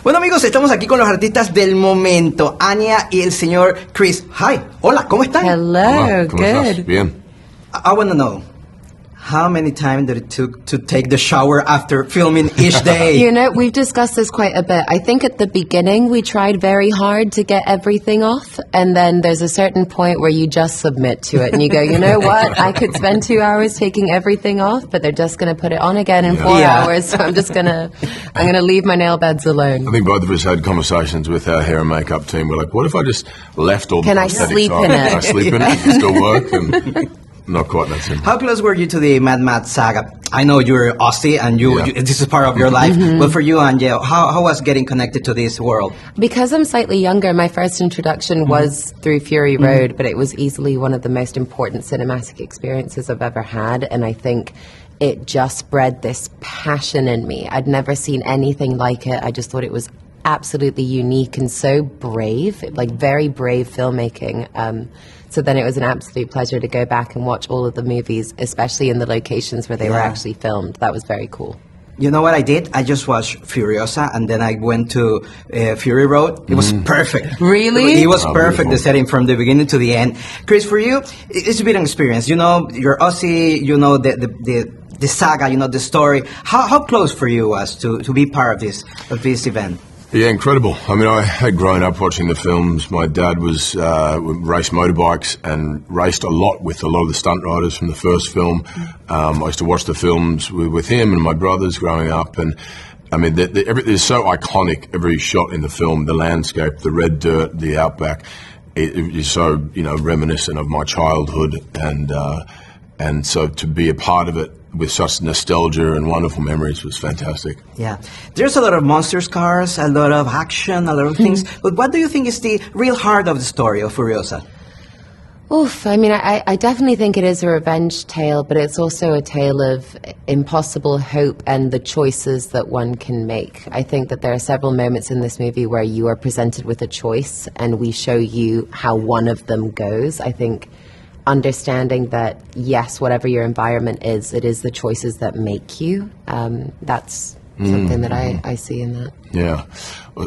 Bueno, amigos, estamos aquí con los artistas del momento, Anya y el señor Chris. Hi, hola, ¿cómo están? Hello, Hola, ¿cómo good. estás? Bien. I want to know, how many times did it took to take the shower after filming each day? You know, we've discussed this quite a bit. I think at the beginning we tried very hard to get everything off, and then there's a certain point where you just submit to it and you go, you know what, I could spend 2 hours taking everything off, but they're just going to put it on again in 4 hours, so I'm gonna leave my nail beds alone. I think both of us had conversations with our hair and makeup team. We're like, what if I just left all the Can I prosthetics sleep on? in it? Can I sleep in it? Can it still work? And not quite that simple. How close were you to the Mad Max saga? I know you're Aussie and this is part of your life, but for you, Anya, how was getting connected to this world? Because I'm slightly younger, my first introduction was through Fury Road, but it was easily one of the most important cinematic experiences I've ever had, and I think it just bred this passion in me. I'd never seen anything like it. I just thought it was absolutely unique and so brave, like very brave filmmaking. So then it was an absolute pleasure to go back and watch all of the movies, especially in the locations where they were actually filmed. That was very cool. You know what I did? I just watched Furiosa, and then I went to Fury Road. It was perfect. Really? It was perfect, beautiful. the setting from the beginning to the end. Chris, for you, it's a bit of an experience. You know, you're Aussie, you know the saga, you know the story. How close for you was to be part of this event? Yeah, incredible. I mean, I had grown up watching the films. My dad was raced motorbikes and raced a lot with a lot of the stunt riders from the first film. I used to watch the films with him and my brothers growing up, and I mean, they're so iconic. Every shot in the film, the landscape, the red dirt, the outback, it is so reminiscent of my childhood, and so to be a part of it with such nostalgia and wonderful memories was fantastic. Yeah. There's a lot of monsters cars, a lot of action, a lot of things. But what do you think is the real heart of the story of Furiosa? Oof, I mean, I definitely think it is a revenge tale, but it's also a tale of impossible hope and the choices that one can make. I think that there are several moments in this movie where you are presented with a choice and we show you how one of them goes. I think understanding that, yes, whatever your environment is, it is the choices that make you. That's something that I see in that. Yeah.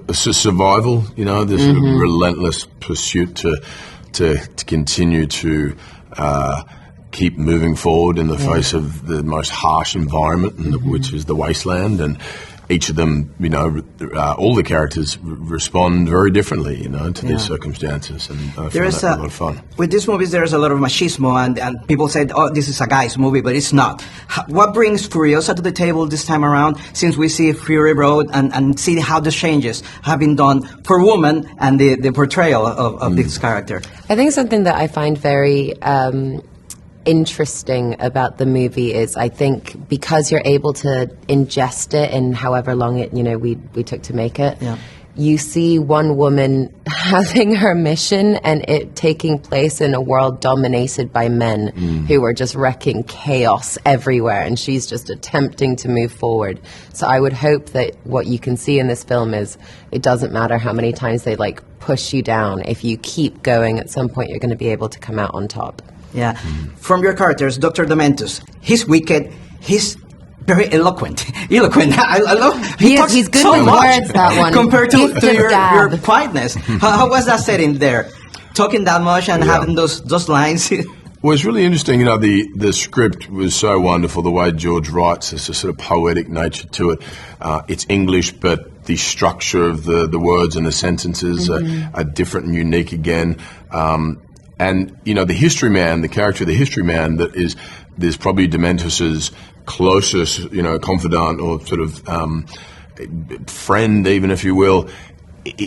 It's a survival, this sort of relentless pursuit to continue to keep moving forward in the face of the most harsh environment, which is the wasteland, and each of them, all the characters respond very differently, to these circumstances, and I find that a lot of fun. With these movies, there's a lot of machismo, and people said, oh, this is a guy's movie, but it's not. What brings Furiosa to the table this time around, since we see Fury Road and see how the changes have been done for women and the portrayal of this character? I think something that I find very interesting about the movie is, I think, because you're able to ingest it in however long it we took to make it, you see one woman having her mission and it taking place in a world dominated by men who are just wrecking chaos everywhere, and she's just attempting to move forward. So I would hope that what you can see in this film is it doesn't matter how many times they push you down. If you keep going, at some point you're going to be able to come out on top. Yeah. From your characters, Dr. Dementus, he's wicked, he's very eloquent. I love. He's good so with much words, that one. compared to your gab. quietness. How was that setting there? Talking that much and having those lines. Well, it's really interesting, the script was so wonderful, the way George writes, there's a sort of poetic nature to it. It's English, but the structure of the words and the sentences are different and unique again. And, the history man, the character of the history man there's probably Dementus's closest, confidant or sort of friend, even if you will.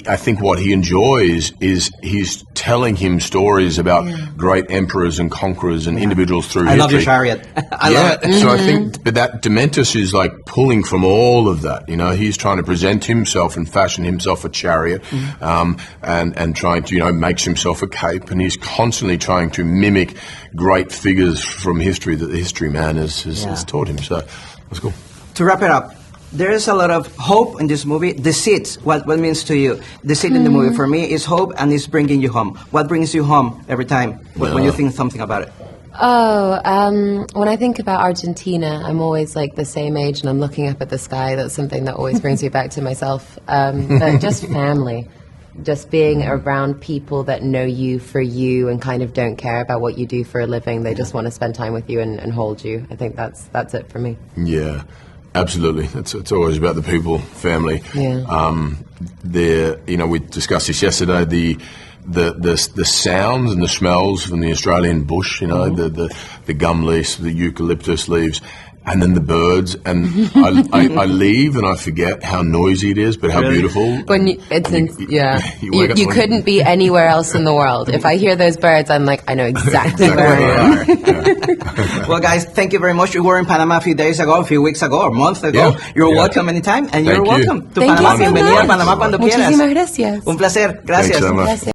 I think what he enjoys is he's telling him stories about great emperors and conquerors and individuals through history. I love your chariot. I love it. So I think that Dementus is pulling from all of that. He's trying to present himself and fashion himself a chariot, and trying to makes himself a cape, and he's constantly trying to mimic great figures from history that the history man has taught him. So that's cool. To wrap it up, there is a lot of hope in this movie. The seeds, what means to you? The seed in the movie for me is hope, and it's bringing you home. What brings you home every time when you think something about it? When I think about Argentina, I'm always like the same age and I'm looking up at the sky. That's something that always brings me back to myself. But just family. Just being around people that know you for you and kind of don't care about what you do for a living. They just want to spend time with you and hold you. I think that's it for me. Yeah, absolutely. It's always about the people, family. Yeah. We discussed this yesterday. The sounds and the smells from the Australian bush. The gum leaves, the eucalyptus leaves. And then the birds, and I leave and I forget how noisy it is, but how beautiful. When you couldn't be anywhere else in the world. If I hear those birds, I'm like, I know exactly where I am. Well, guys, thank you very much. You were in Panama a few weeks ago, or a month ago. You're welcome anytime, and you're welcome to Panama. Bienvenida a Panamá cuando quieras. Muchísimas gracias. Un placer. Gracias. Thanks so much.